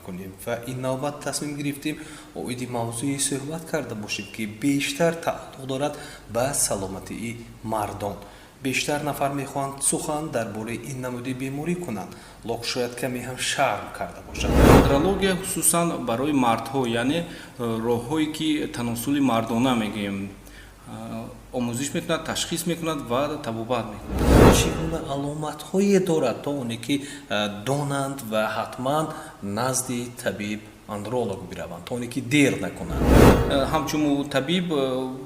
میکنیم و این نوبت تصمیم گرفتیم اویدی موضوعی صحبت کرده باشیم که بیشتر تعلق دارد به سلامتی مردان. بیشتر نفر میخواهند سخن درباره این نموده بیماری کنند، لکن شاید کمی هم شرم کرده باشند. اندرولوژیا خصوصا برای مردها، یعنی راههایی که تناسل مردانه میگیم، آموزش میکند، تشخیص میکند و طبابت میکند. چگونه علامت‌هایی دارد تا اونی که دانند و حتما نزد طبیب اندرولوگ بروند تا اونی که دیر نکنند. همچون طبیب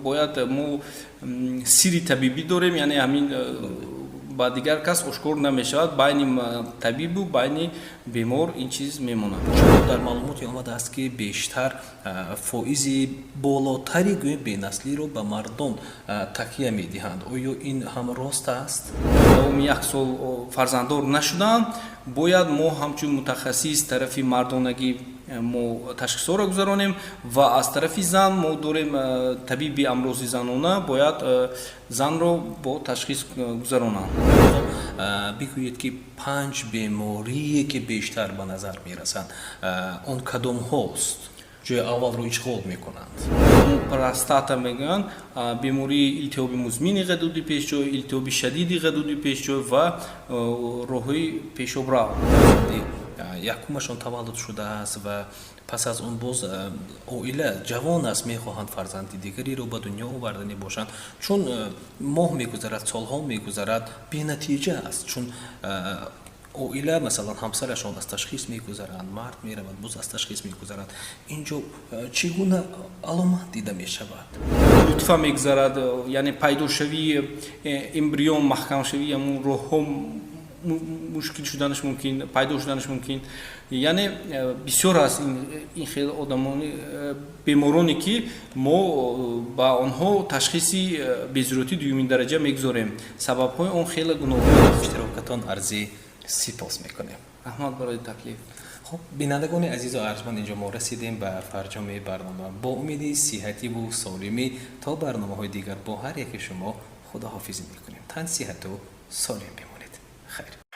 باید ما سری طبیبی داریم، یعنی همین با دیگر کس اشکار نمیشود، بین طبیب و بین بیمار این چیز میماند. در معلوماتی آمده است که بیشتر فائز بالاتری گویا بی‌نسلی رو به مردم تکیه میدهند. آیا این هم راست است؟ دوم یک سال فرزنددار نشدن، باید ما همچون متخصص طرف مردانگی ما تشخیص را گذرانیم و از طرف زن ما داریم طبیب امراض زنانه، باید زن را با تشخیص گذرانند. بگویید که 5 بیماری که بیشتر به نظر میرسند اون کدام هاست؟ جای اول رو اشغال میکنند. پروستاتا میگن، بیماری التهاب مزمن غدود پیشجوی، التهاب شدید غدود پیشجوی و راههای پیشابرو. یکمشون تولد شده است و پس از اون باز اویله جوان است، میخواهند فرزند دیگری رو به دنیا آوردنی باشند، چون ماه میگذرد، سالها میگذرد، بی نتیجه است. چون اویله مثلا همسرشان از تشخیص میگذرند، مرد میرود باز از تشخیص میگذرند. اینجا چگونه علامت دیده میشود؟ لطفا میگذرد، یعنی پیدا شوی امبریون محکم شوی همون روح مشکل شدنش ممکن، پیدا شدنش ممکن. یعنی بسیار است این خیلی آدمانی بیمارانی که ما با آنها تشخیصی به ضرورتی دومین درجه میگذاریم. سبب های اون خیلی گوناگون. اشتراکتان عرضی سپاس میکنیم. رحمت برای تکلیف. خب بینندگان عزیز و ارجمند، اینجا ما رسیدیم به فرجام برنامه. با امید صحتی و سالمی تا برنامه های دیگر با هر یک شما خداحافظی میکنیم. تن صحت و سالم بمانید. خیر.